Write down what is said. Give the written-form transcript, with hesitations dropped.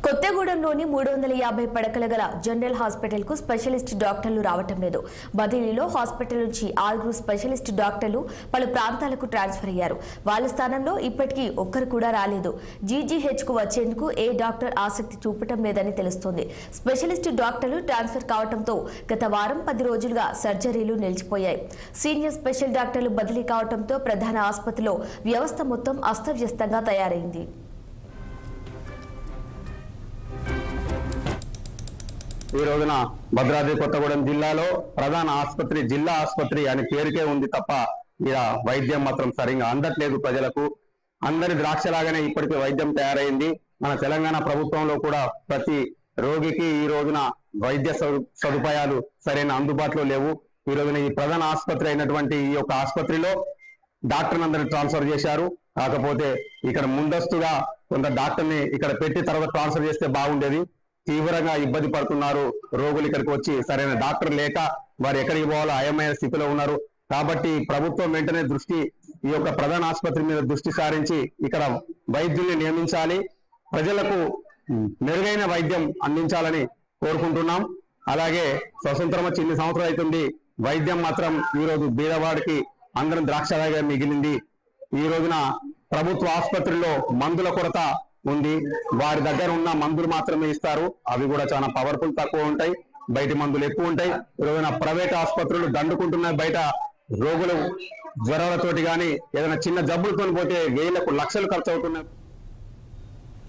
కొత్తగూడెంలోని 350 పడకల గల general hospital కు స్పెషలిస్ట్ డాక్టర్లు రావటం లేదు. బదిలీలో హాస్పిటల్ నుంచి 6 స్పెషలిస్ట్ డాక్టర్లు పలు ప్రాంతాలకు ట్రాన్స్ఫర్ అయ్యారు. వాళ్ళ స్థానంలో ఇప్పటికీ ఒక్కరు కూడా రాలేదు. జీజీహెచ్ కు వచ్చేందుకు ఏ డాక్టర్ ఆసక్తి చూపటం లేదని తెలుస్తోంది. స్పెషలిస్ట్ డాక్టర్లు ట్రాన్స్ఫర్ కావడంతో గత వారం 10 రోజులుగా సర్జరీలు నిలిచిపోయాయి. సీనియర్ స్పెషల్ డాక్టర్లు బదిలీ కావడంతో ప్రధాన ఆసుపత్రిలో వ్యవస్థ మొత్తం అస్తవ్యస్తంగా తయారైంది. ఈ రోజున భద్రాద్రి కొత్తగూడెం జిల్లాలో ప్రధాన ఆసుపత్రి జిల్లా ఆసుపత్రి అని పేరుకే ఉంది తప్ప ఇక వైద్యం మాత్రం సరిగ్గా అందట్లేదు. ప్రజలకు అందరి ద్రాక్షలాగానే ఇప్పటికే వైద్యం తయారైంది. మన తెలంగాణ ప్రభుత్వంలో కూడా ప్రతి రోగికి ఈ రోజున వైద్య సదుపాయాలు సరైన అందుబాటులో లేవు. ఈ రోజున ఈ ప్రధాన ఆసుపత్రి అయినటువంటి ఈ యొక్క ఆసుపత్రిలో డాక్టర్ని అందరినీ ట్రాన్స్ఫర్ చేశారు. కాకపోతే ఇక్కడ ముందస్తుగా కొంత డాక్టర్ని ఇక్కడ పెట్టి తర్వాత ట్రాన్స్ఫర్ చేస్తే బాగుండేది. తీవ్రంగా ఇబ్బంది పడుతున్నారు రోగులు. ఇక్కడికి వచ్చి సరైన డాక్టర్ లేక వారు ఎక్కడికి పోవాలో అయమైన స్థితిలో ఉన్నారు. కాబట్టి ప్రభుత్వం వెంటనే ఈ యొక్క ప్రధాన ఆసుపత్రి మీద దృష్టి సారించి ఇక్కడ వైద్యుల్ని నియమించాలి, ప్రజలకు మెరుగైన వైద్యం అందించాలని కోరుకుంటున్నాం. అలాగే స్వతంత్రం వచ్చి ఇన్ని సంవత్సరాలు అవుతుంది, వైద్యం మాత్రం ఈ రోజు బీదవాడికి అందరం ద్రాక్షలాగా మిగిలింది. ఈ రోజున ప్రభుత్వ ఆసుపత్రిలో మందుల కొరత ఉంది. వారి దగ్గర ఉన్న మందులు మాత్రమే ఇస్తారు. అవి కూడా చాలా పవర్ఫుల్ తక్కువ ఉంటాయి, బయట మందులు ఎక్కువ ఉంటాయి. ఈరోజున ప్రైవేట్ ఆసుపత్రులు దండుకుంటున్నాయి. బయట రోగులు జ్వరాలతోటి కానీ ఏదైనా చిన్న జబ్బులతో పోతే వేలకు లక్షలు ఖర్చు అవుతున్నాయి.